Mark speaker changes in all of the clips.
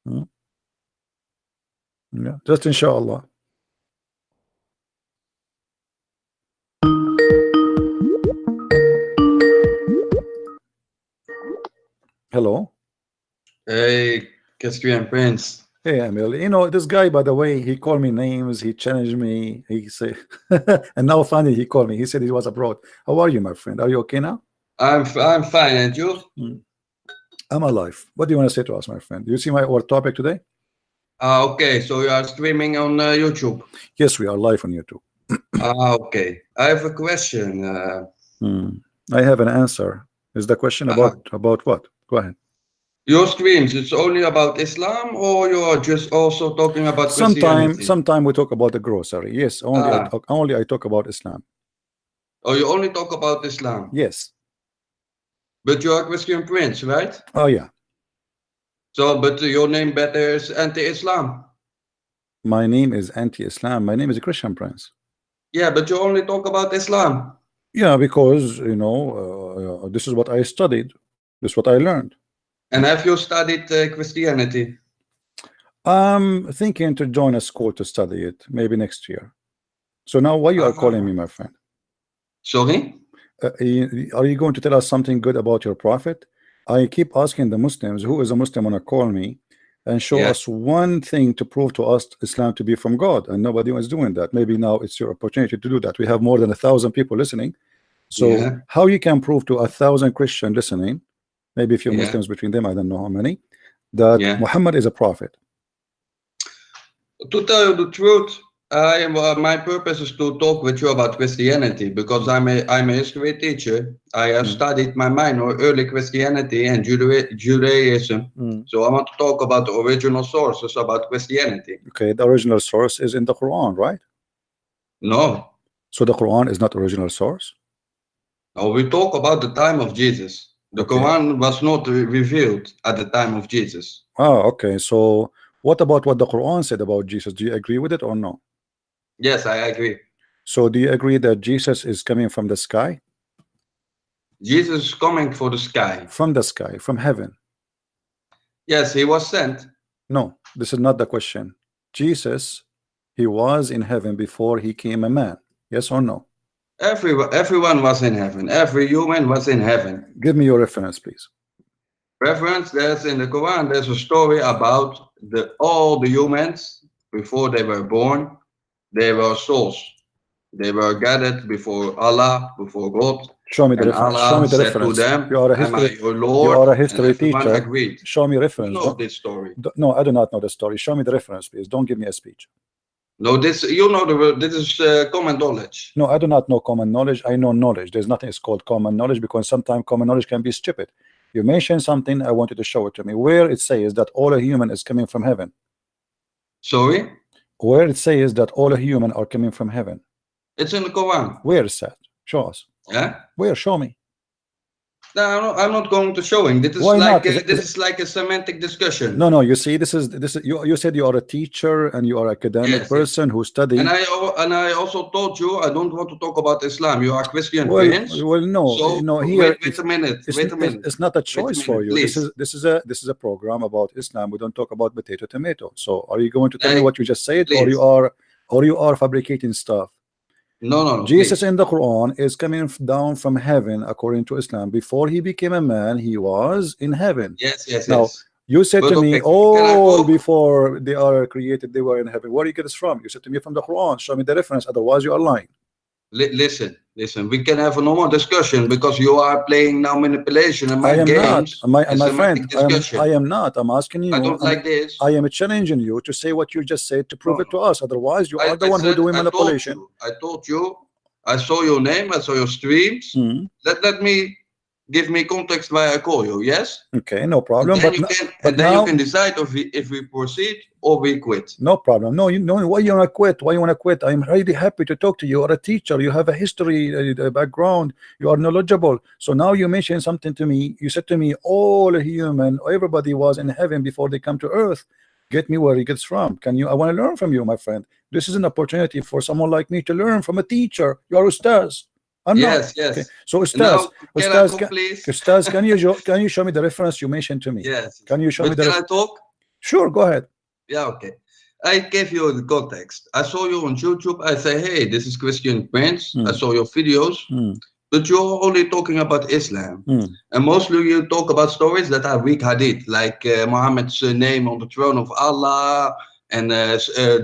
Speaker 1: Hmm? Yeah, just inshallah. Hello.
Speaker 2: Hey, Castrian Prince.
Speaker 1: Hey, Emil. You know, this guy, by the way, he called me names, he challenged me, he said, and now finally he called me. He said he was abroad. How are you, my friend? Are you okay now?
Speaker 2: I'm fine, and you?
Speaker 1: Hmm. I'm alive. What do you want to say to us, my friend? You see our topic today?
Speaker 2: Okay, so you are streaming on YouTube.
Speaker 1: Yes, we are live on YouTube.
Speaker 2: Okay. I have a question.
Speaker 1: Hmm. I have an answer. Is the question
Speaker 2: Uh,
Speaker 1: about what? Go ahead.
Speaker 2: your streams, it's only about Islam, or you are just also talking about Christianity?
Speaker 1: Sometime we talk about the grocery. Yes,
Speaker 2: Ah,
Speaker 1: only I talk about Islam.
Speaker 2: oh, you only talk about Islam,
Speaker 1: Yes.
Speaker 2: but you are Christian Prince, right?
Speaker 1: Oh yeah.
Speaker 2: So, but your name better is anti-Islam.
Speaker 1: My name is anti-Islam. My name is a Christian Prince.
Speaker 2: Yeah, but you only talk about Islam.
Speaker 1: Yeah, because you know, this is what I studied. This is what I learned.
Speaker 2: And have you studied Christianity?
Speaker 1: I'm thinking to join a school to study it, maybe next year. So now, why you are calling me,
Speaker 2: Ah,
Speaker 1: my friend?
Speaker 2: sorry?
Speaker 1: Are you going to tell us something good about your prophet? I keep asking the Muslims, who is a Muslim, wanna call me and show
Speaker 2: Yeah,
Speaker 1: us one thing to prove to us Islam to be from God, and nobody was doing that. Maybe now it's your opportunity to do that. We have more than 1,000 people listening. So
Speaker 2: yeah,
Speaker 1: how you can prove to 1,000 Christian listening, maybe a few
Speaker 2: yeah,
Speaker 1: Muslims between them, I don't know how many, that
Speaker 2: yeah.
Speaker 1: Muhammad is a prophet?
Speaker 2: To tell you the truth, my purpose is to talk with you about Christianity because I'm a history teacher. I have
Speaker 1: Mm,
Speaker 2: studied my minor early Christianity and Judaism.
Speaker 1: mm.
Speaker 2: So I want to talk about the original sources about Christianity.
Speaker 1: Okay, the original source is in the Quran, right?
Speaker 2: No,
Speaker 1: So the Quran is not original source.
Speaker 2: no, we talk about the time of Jesus. The
Speaker 1: Okay.
Speaker 2: Quran was not revealed at the time of Jesus.
Speaker 1: Oh, okay. So what about what the Quran said about Jesus? Do you agree with it or no?
Speaker 2: Yes, I agree.
Speaker 1: So do you agree that Jesus is coming from the sky?
Speaker 2: Jesus is coming for the sky.
Speaker 1: From the sky, from heaven?
Speaker 2: Yes, he was sent.
Speaker 1: No, this is not the question. Jesus, he was in heaven before he came a man. Yes or no?
Speaker 2: Everyone was in heaven. Every human was in heaven.
Speaker 1: Give me your reference, please.
Speaker 2: Reference, there's in the Quran, there's a story about all the humans before they were born, they were souls. They were gathered before Allah, before God,
Speaker 1: Show me the
Speaker 2: and
Speaker 1: reference. Show
Speaker 2: Allah
Speaker 1: me the
Speaker 2: said to
Speaker 1: reference.
Speaker 2: them,
Speaker 1: You are a
Speaker 2: "Am I
Speaker 1: history.
Speaker 2: your
Speaker 1: You
Speaker 2: Lord?"
Speaker 1: are a
Speaker 2: And
Speaker 1: history
Speaker 2: everyone
Speaker 1: teacher.
Speaker 2: agreed.
Speaker 1: Show me
Speaker 2: You
Speaker 1: reference.
Speaker 2: know this story.
Speaker 1: No, I do not know the story. Show me the reference, please. Don't give me a speech.
Speaker 2: No, this you know this is common knowledge.
Speaker 1: No, I do not know common knowledge. I know knowledge. There's nothing is called common knowledge because sometimes common knowledge can be stupid. You mentioned something, I want you to show it to me. Where it says that all a human is coming from heaven.
Speaker 2: Sorry,
Speaker 1: Where it says that all a human are coming from heaven.
Speaker 2: it's in the Quran.
Speaker 1: Where is that? Show us.
Speaker 2: Yeah.
Speaker 1: Where? Show me.
Speaker 2: No, I'm not going to showing.
Speaker 1: Why not?
Speaker 2: This is like a semantic discussion.
Speaker 1: No, no. You see, this is you. You said you are a teacher and you are an academic
Speaker 2: Yes, yes.
Speaker 1: person who study.
Speaker 2: And I also told you I don't want to talk about Islam. You are Christian Prince.
Speaker 1: Well, no,
Speaker 2: So
Speaker 1: no. Here,
Speaker 2: wait a minute.
Speaker 1: it's,
Speaker 2: Wait a minute.
Speaker 1: it's not a
Speaker 2: Wait a
Speaker 1: choice for
Speaker 2: minute,
Speaker 1: you.
Speaker 2: please.
Speaker 1: This is a program about Islam. We don't talk about potato tomato. So, are you going to tell me
Speaker 2: Hey,
Speaker 1: what you just said,
Speaker 2: please.
Speaker 1: or you are fabricating stuff?
Speaker 2: No,
Speaker 1: Jesus
Speaker 2: please.
Speaker 1: in the Quran is coming down from heaven according to Islam. Before he became a man, he was in heaven.
Speaker 2: Yes, yes,
Speaker 1: Now,
Speaker 2: yes.
Speaker 1: you said
Speaker 2: But
Speaker 1: to me,
Speaker 2: okay, can I
Speaker 1: all
Speaker 2: talk?
Speaker 1: before they are created, they were in heaven. Where do you get this from? You said to me from the Quran. Show me the reference. Otherwise, you are lying.
Speaker 2: Listen. We can have a normal discussion because you are playing now manipulation and
Speaker 1: I
Speaker 2: mind
Speaker 1: am not.
Speaker 2: games and
Speaker 1: My friend.
Speaker 2: semantic discussion.
Speaker 1: I am not. I'm asking
Speaker 2: I
Speaker 1: you.
Speaker 2: don't like this.
Speaker 1: I am challenging you to say what you just said to prove
Speaker 2: No,
Speaker 1: it to us. Otherwise, you are the
Speaker 2: I
Speaker 1: one who
Speaker 2: said,
Speaker 1: doing manipulation.
Speaker 2: I told you, I saw your name, I saw your streams.
Speaker 1: Hmm.
Speaker 2: Let me give me context why I call you, yes?
Speaker 1: Okay, no problem.
Speaker 2: And then you
Speaker 1: now,
Speaker 2: can decide if we proceed or we quit.
Speaker 1: no problem. No, you know why you wanna quit? Why you wanna quit? I'm really happy to talk to you. You're a teacher. You have a history background. You are knowledgeable. So now you mentioned something to me. You said to me, all human, everybody was in heaven before they come to earth. Get me where he gets from. Can you? I want to learn from you, my friend. This is an opportunity for someone like me to learn from a teacher. You are Ustaz. I'm not.
Speaker 2: Yes, yes.
Speaker 1: Okay. So
Speaker 2: Now, can I talk, please?
Speaker 1: Ustaz, can you show me the reference you mentioned to me?
Speaker 2: Yes.
Speaker 1: Can you show me
Speaker 2: But
Speaker 1: the
Speaker 2: can I talk?
Speaker 1: Sure, go ahead.
Speaker 2: Yeah, okay. I gave you the context. I saw you on YouTube. I say, hey, this is Christian Prince. I saw your videos, but you're only talking about Islam. And mostly you talk about stories that are weak hadith, like Muhammad's name on the throne of Allah and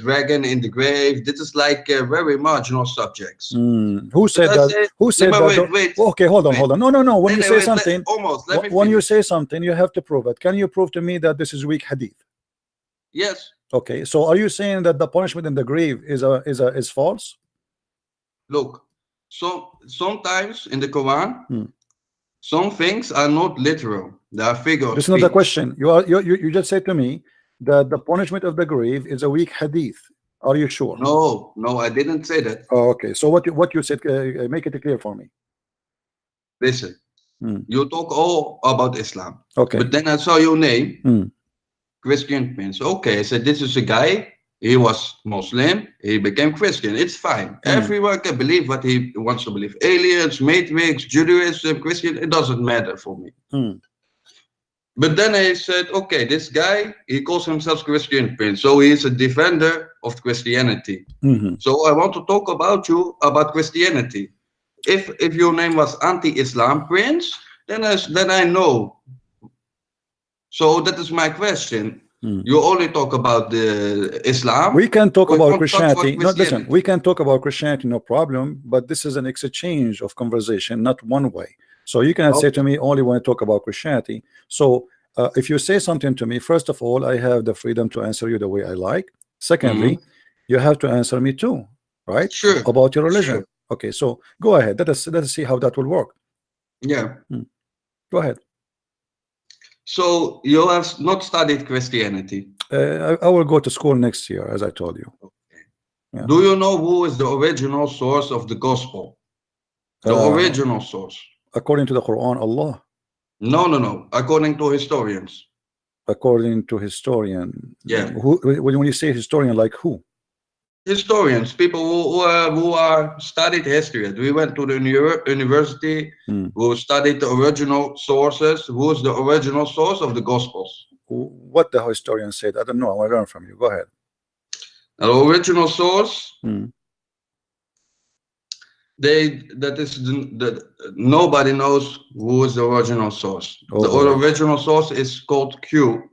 Speaker 2: dragon in the grave. This is like very marginal subjects.
Speaker 1: Who said that?
Speaker 2: Say,
Speaker 1: Who said
Speaker 2: no,
Speaker 1: that?
Speaker 2: wait.
Speaker 1: Okay, hold on. No. When you say
Speaker 2: wait,
Speaker 1: something, when you say something, you have to prove it. Can you prove to me that this is weak hadith?
Speaker 2: Yes.
Speaker 1: Okay, so are you saying that the punishment in the grave is false?
Speaker 2: Look, so sometimes in the Quran, some things are not literal; they are figures.
Speaker 1: This is not the question. You just said to me that the punishment of the grave is a weak hadith. Are you sure?
Speaker 2: No, I didn't say that.
Speaker 1: Oh, okay, so what you said, make it clear for me.
Speaker 2: Listen, you talk all about Islam.
Speaker 1: Okay,
Speaker 2: but then I saw your name, Christian Prince. Okay, I said this is a guy. He was Muslim. He became Christian. It's fine. Everyone can believe what he wants to believe. Aliens, Matrix, Judaism, Christian. It doesn't matter for me. But then I said, okay, this guy, he calls himself Christian Prince. So he is a defender of Christianity. So I want to talk about you, about Christianity. If your name was anti-Islam Prince, then I know. So that is my question. You only talk about the Islam.
Speaker 1: We can talk about Christianity. No, listen, we can talk about Christianity, no problem. But this is an exchange of conversation, not one way. So you cannot say to me only when I talk about Christianity. So if you say something to me, first of all, I have the freedom to answer you the way I like. Secondly, you have to answer me too, right?
Speaker 2: Sure.
Speaker 1: About your religion.
Speaker 2: Sure.
Speaker 1: Okay, so go ahead. Let us see how that will work.
Speaker 2: Yeah.
Speaker 1: Go ahead.
Speaker 2: So you have not studied Christianity.
Speaker 1: I will go to school next year, as I told you.
Speaker 2: Okay. Yeah. Do you know who is the original source of the gospel? The original source.
Speaker 1: According to the Quran, Allah.
Speaker 2: No. According to historians.
Speaker 1: According to historian.
Speaker 2: Yeah.
Speaker 1: When you say historian, like who?
Speaker 2: Historians, people who are studied history. We went to the university, who studied the original sources. Who is the original source of the Gospels?
Speaker 1: What the historian said, I don't know. I want to learn from you. Go ahead.
Speaker 2: The original source. Nobody knows who is the original source. The original source is called Q.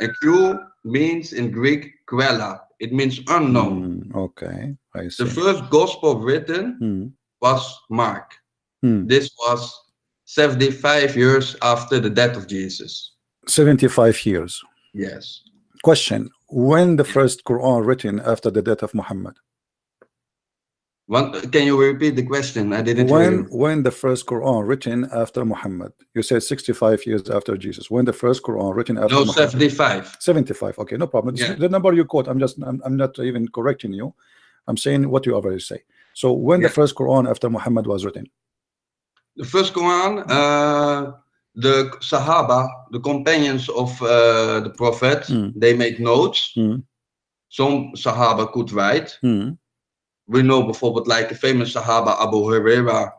Speaker 2: And Q means in Greek Quella. It means unknown.
Speaker 1: Okay, I see.
Speaker 2: The first gospel written was Mark. This was 75 years after the death of Jesus. 75 years. Yes.
Speaker 1: Question: when the first Quran written after the death of Muhammad?
Speaker 2: Can you repeat the question? I didn't hear you.
Speaker 1: When the first Quran written after Muhammad? You said 65 years after Jesus. When the first Quran written after Muhammad?
Speaker 2: 75.
Speaker 1: 75. Okay, no problem. Yeah. The number you quote, I'm not even correcting you. I'm saying what you already say. So when the first Quran after Muhammad was written?
Speaker 2: The first Quran, the Sahaba, the companions of the Prophet, they made notes. Some Sahaba could write. We know bijvoorbeeld like the famous Sahaba Abu Huraira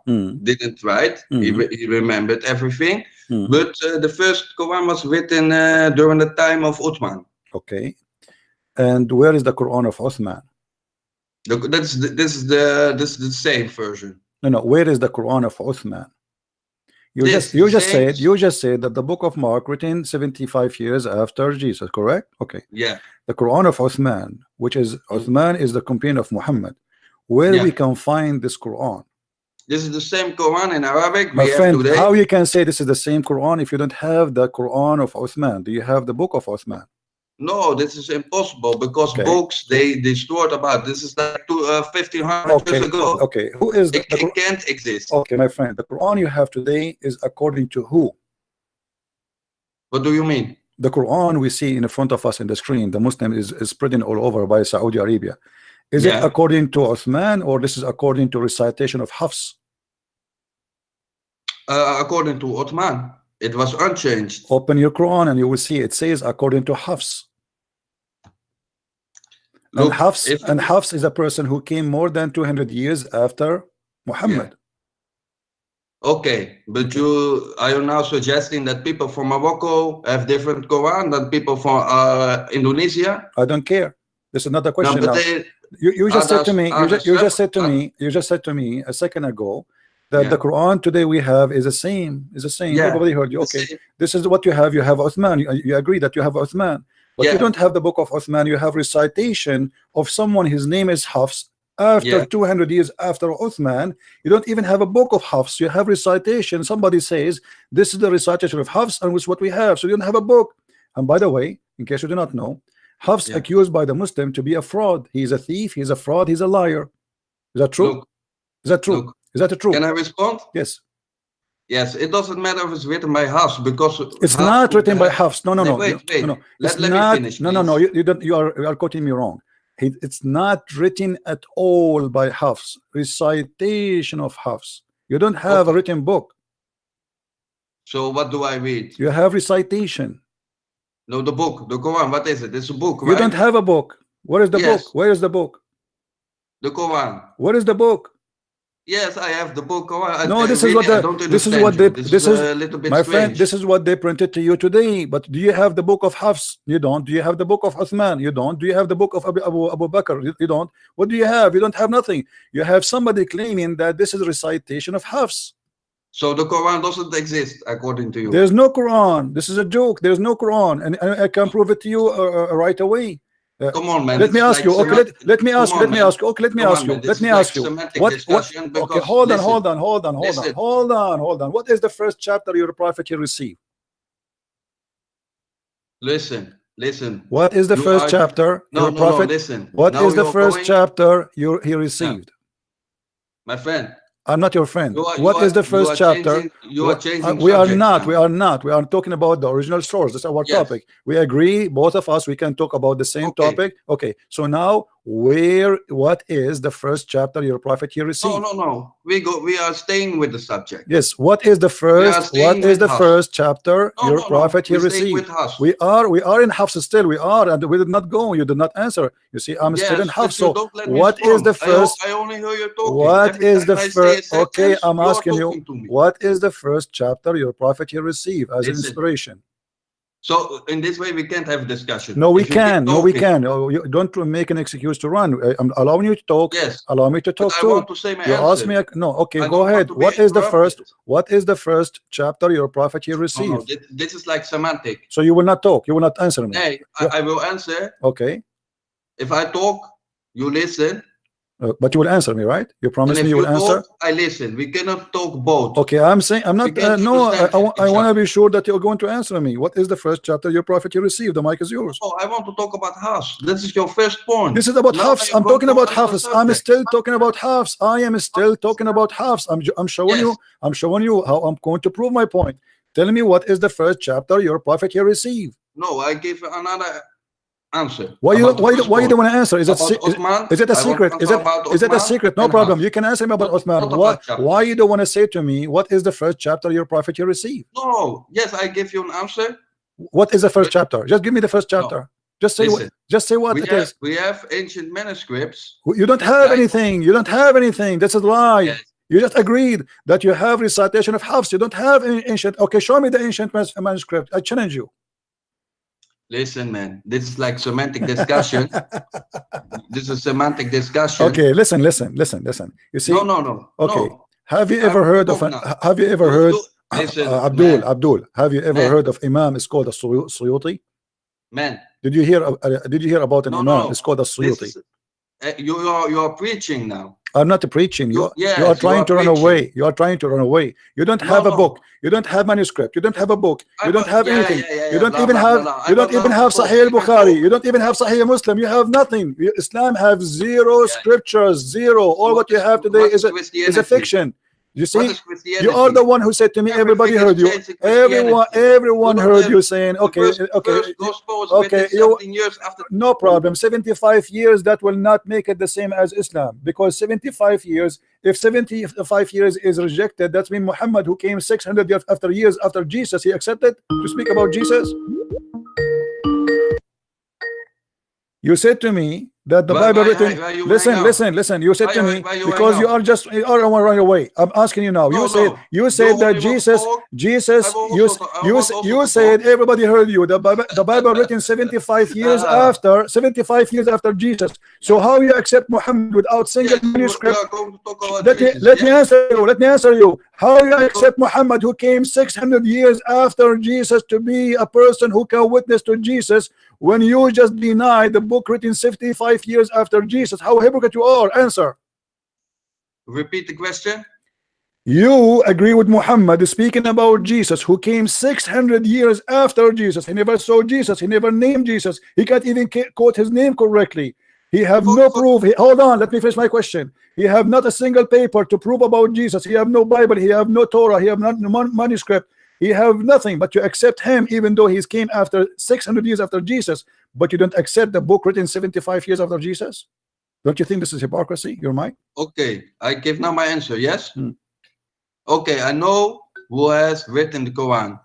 Speaker 2: didn't write. He remembered everything. But the first Quran was written during the time of Uthman.
Speaker 1: Okay. And where is the Quran of Uthman?
Speaker 2: This is the same version.
Speaker 1: No. Where is the Quran of Uthman? You just said that the book of Mark written 75 years after Jesus, correct? Okay.
Speaker 2: Yeah.
Speaker 1: The Quran of Uthman, which is Uthman is the companion of Muhammad. Where we can find this Quran?
Speaker 2: This is the same Quran in Arabic.
Speaker 1: My friend, how you can say this is the same Quran if you don't have the Quran of Uthman? Do you have the book of Uthman?
Speaker 2: No, this is impossible because books they stored about this is like 1500 years ago.
Speaker 1: Okay, who is
Speaker 2: it can't exist.
Speaker 1: Okay, my friend, the Quran you have today is according to who?
Speaker 2: What do you mean?
Speaker 1: The Quran we see in front of us in the screen, the Muslim is spreading all over by Saudi Arabia. Is it according to Uthman or this is according to recitation of Hafs?
Speaker 2: According to Uthman. It was unchanged.
Speaker 1: Open your Quran and you will see it says according to Hafs. Look, and Hafs is a person who came more than 200 years after Muhammad.
Speaker 2: Okay, but are you now suggesting that people from Morocco have different Quran than people from Indonesia?
Speaker 1: I don't care. This is not the
Speaker 2: No,
Speaker 1: question
Speaker 2: but
Speaker 1: now. You just said to me, you just said to me a second ago that the Quran today we have is the same.
Speaker 2: Yeah,
Speaker 1: everybody heard you. Okay, this is what you have. You have Uthman. You agree that you have Uthman, but you don't have the book of Uthman. You have recitation of someone, his name is Hafs, after 200 years after Uthman. You don't even have a book of Hafs. You have recitation. Somebody says this is the recitation of Hafs, and it's what we have. So you don't have a book. And by the way, in case you do not know, Hafs accused by the Muslim to be a fraud. He is a thief, he's a fraud, he's a liar. Is that true? Is that true? Is that true?
Speaker 2: Can I respond?
Speaker 1: Yes.
Speaker 2: Yes, it doesn't matter if it's written by Hafs, because
Speaker 1: it's not written by Hafs. No.
Speaker 2: Wait.
Speaker 1: No.
Speaker 2: Let me finish.
Speaker 1: No. You are quoting me wrong. It's not written at all by Hafs. Recitation of Hafs. You don't have a written book.
Speaker 2: So what do I read?
Speaker 1: You have recitation.
Speaker 2: No, the book, the Quran. What is it? It's a book, right?
Speaker 1: You don't have a book. Where is the book? Where is the book?
Speaker 2: The Quran.
Speaker 1: Where is the book?
Speaker 2: Yes, I have the book. Quran.
Speaker 1: No, this is what my friend. This is what they printed to you today. But do you have the book of Hafs? You don't. Do you have the book of Uthman? You don't. Do you have the book of Abu Bakr? You don't. What do you have? You don't have nothing. You have somebody claiming that this is a recitation of Hafs.
Speaker 2: So the Quran doesn't exist according to you.
Speaker 1: There's no Quran. This is a joke. There's no Quran, and I can prove it to you right away.
Speaker 2: Come on, man.
Speaker 1: Let me ask you. Okay, let me ask you. Okay, let me ask you. What? Okay, hold on. What is the first chapter your prophet he received?
Speaker 2: Listen.
Speaker 1: What is the first chapter your prophet?
Speaker 2: Listen.
Speaker 1: What is the first chapter he received?
Speaker 2: My friend.
Speaker 1: I'm not your friend. What is the first chapter?
Speaker 2: You are changing.
Speaker 1: We are not. We are talking about the original source. That's our topic. We agree, both of us. We can talk about the same topic. Okay. So now, what is the first chapter your prophet he received?
Speaker 2: No. We are staying with the subject.
Speaker 1: Yes. What is the first? What is the first chapter your prophet he received? We are in Hafs still. We are, and we did not go. You did not answer. You see, I'm still in Hafs. So what is the first?
Speaker 2: I only hear you talking.
Speaker 1: What is the first? Okay, I'm asking you. What is the first chapter your prophet he received as inspiration?
Speaker 2: So in this way, we can't have a discussion.
Speaker 1: No, we can. No, we can. Oh, you don't make an excuse to run. I'm allowing you to talk.
Speaker 2: Yes.
Speaker 1: Allow me to talk too.
Speaker 2: I want to say my
Speaker 1: you ask me. No. Okay, go ahead. What is the first? What is the first chapter your prophet he received?
Speaker 2: No, this is like semantic.
Speaker 1: So you will not talk. You will not answer me.
Speaker 2: Hey, I will answer.
Speaker 1: Okay.
Speaker 2: If I talk, you listen.
Speaker 1: But you will answer me, right? You promise me you will answer.
Speaker 2: I listen. We cannot talk both.
Speaker 1: Okay, I'm saying I'm not. No, I want to be sure that you're going to answer me. What is the first chapter your prophet you received? The mic is yours.
Speaker 2: Oh, I want to talk about Hafs. This is your first point.
Speaker 1: This is about Hafs. I'm talking about Hafs. I'm still talking about Hafs. I am still talking about Hafs. I'm showing you. I'm showing you how I'm going to prove my point. Tell me what is the first chapter your prophet you received?
Speaker 2: No, I give another answer.
Speaker 1: Why you don't want to answer? Is it a secret? Is it a secret? No problem. You can answer me about Uthman. Why you don't want to say to me what is the first chapter your prophet you received?
Speaker 2: No. Yes, I give you an answer.
Speaker 1: What is the first chapter? Just give me the first chapter. No. Just say what it is.
Speaker 2: We have ancient manuscripts.
Speaker 1: You don't have anything. You don't have anything. That's a lie. Yes. You just agreed that you have recitation of Hafs. You don't have any ancient. Okay, show me the ancient manuscript. I challenge you.
Speaker 2: Listen, man, this is like semantic discussion. This is semantic discussion.
Speaker 1: Okay, listen. You see?
Speaker 2: No.
Speaker 1: Okay. Have you ever heard of Abdul? Have you ever heard of Imam? It's called a Suyuti.
Speaker 2: Man,
Speaker 1: did you hear about an Imam? It's called a Suyuti.
Speaker 2: You are preaching now.
Speaker 1: I'm not preaching. You are trying to run away. You are trying to run away. You don't have a book. You don't have manuscript. You don't have a book. You don't have anything. You don't even have Sahih al-Bukhari. You don't even have Sahih Muslim. You have nothing. Islam have zero scriptures. Zero. All what you have today is a fiction. You see, you are the one who said to me, everybody heard you. Everyone heard you saying, okay, no problem. 75 years, that will not make it the same as Islam, because 75 years, if 75 years is rejected, that means Muhammad, who came 600 years after Jesus, he accepted to speak about Jesus. You said to me that the Bible written. Listen. You said to me because you are just you are right away. I'm asking you now. You said that you said everybody heard you. The Bible written 75 years after 75 years after Jesus. So how you accept Muhammad without single manuscript? Let me answer you. How you accept Muhammad who came 600 years after Jesus to be a person who can witness to Jesus when you just deny the book written 75 years after Jesus? How hypocrite you are. Answer.
Speaker 2: Repeat the question.
Speaker 1: You agree with Muhammad speaking about Jesus who came 600 years after Jesus. He never saw Jesus. He never named Jesus. He can't even quote his name correctly. He have no proof. Hold on, let me finish my question. He have not a single paper to prove about Jesus. He have no Bible. He have no Torah. He have not manuscript. He have nothing, but you accept him even though he came after 600 years after Jesus, but you don't accept the book written 75 years after Jesus? Don't you think this is hypocrisy? You're right.
Speaker 2: Okay, I give now my answer. Yes. Okay, I know who has written the Quran,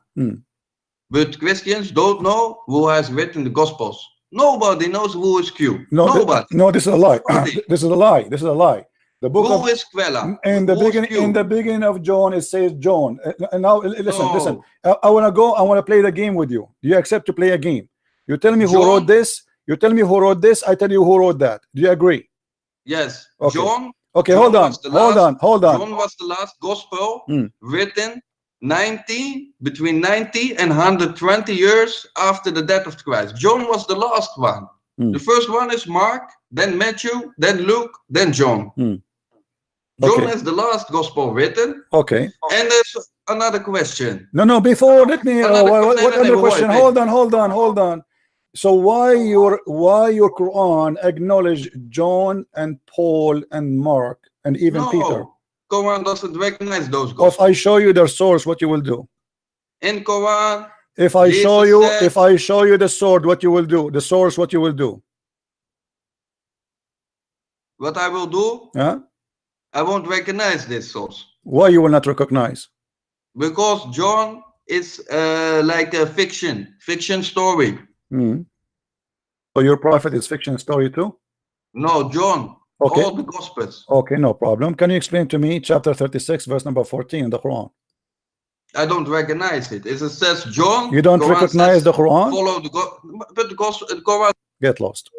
Speaker 2: but Christians don't know who has written the Gospels. Nobody knows who is Q. Nobody.
Speaker 1: No, this is a lie. This is a lie. This is a lie. The book
Speaker 2: who is Quella?
Speaker 1: In the beginning of John, it says John. And now listen. I want to go. I want to play the game with you. Do you accept to play a game? You tell me who wrote this. You tell me who wrote this. I tell you who wrote that. Do you agree?
Speaker 2: Yes.
Speaker 1: Okay.
Speaker 2: John.
Speaker 1: Okay.
Speaker 2: John
Speaker 1: hold on.
Speaker 2: John was the last gospel written between 90 and 120 years after the death of Christ. John was the last one. The first one is Mark, then Matthew, then Luke, then John. John is the last gospel written.
Speaker 1: Okay.
Speaker 2: And there's another question.
Speaker 1: No. Before, let me. What other question? Hold on. So why your Quran acknowledge John and Paul and Mark and even Peter?
Speaker 2: Quran doesn't recognize those gospels.
Speaker 1: If I show you their source, what you will do?
Speaker 2: In Quran,
Speaker 1: if I show you the sword, what you will do? The source, what you will do?
Speaker 2: What I will do?
Speaker 1: Yeah.
Speaker 2: I won't recognize this source.
Speaker 1: Why you will not recognize?
Speaker 2: Because John is like a fiction story.
Speaker 1: So your prophet is fiction story too?
Speaker 2: No, John.
Speaker 1: Okay.
Speaker 2: All the Gospels.
Speaker 1: Okay, no problem. Can you explain to me chapter 36, verse number 14 in the Quran?
Speaker 2: I don't recognize it. It says John.
Speaker 1: You don't recognize the Quran?
Speaker 2: Follow the Quran.
Speaker 1: Get lost.